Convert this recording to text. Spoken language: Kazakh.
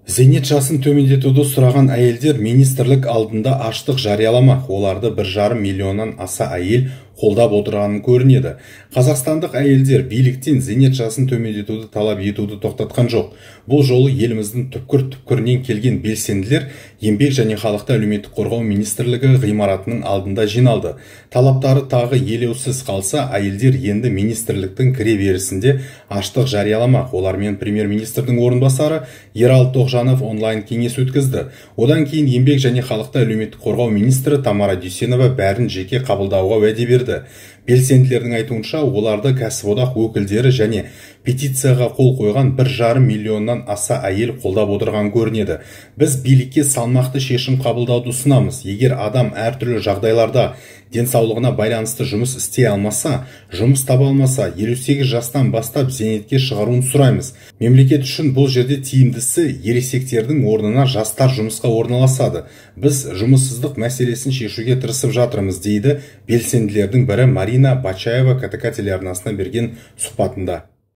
Зейнет жасын төмендетуді сұраған әйелдер министрлік алдында аштық жарияламақ. Оларды 1,5 миллионнан аса әйел қолдап отырғанын көрінеді. Қазақстандық әйелдер биліктен зейнет жасын төмендетуді талап етуді тоқтатқан жоқ. Бұл жолы еліміздің түпкір-түпкірінен келген белсенділер Еңбек және халықты әлеуметтік қорғау министрлігі ғимаратының алдында жиналды. Талаптары тағы елеусіз қалса, әйелдер енді министрліктің кіре берісінде аштық жарияламақ. Олармен премьер-министрдің орынбасары Ералы Тоғжанов онлайн кеңес өткізді. Одан кейін Еңбек және халықты әлеуметтік қорғау министрі Тамара Дүйсенова бәрін жеке қабылдауға уәде берді. Белсенділердің айтуынша, оларды кәсіподақ өкілдері және петицияға қол қойған 1,5 миллионнан аса әйел қолдап отырған көрінеді. Біз билікке салмақты шешім қабылдауды ұсынамыз. Егер адам әртүрлі жағдайларда денсаулығына байланысты жұмыс істей алмаса, жұмыс таба алмаса, 58 жастан бастап зейнетке шығаруын сұраймыз. Мемлекет үшін бұл жерде тиімдісі ересектердің орнына жастар жұмысқа орналасады. Біз жұмыссыздық мәселесін шешуге тырысып жатырмыз, дейді белсенділердің бірі Марина Бачаева КТК телеарнасына берген сұхбатында.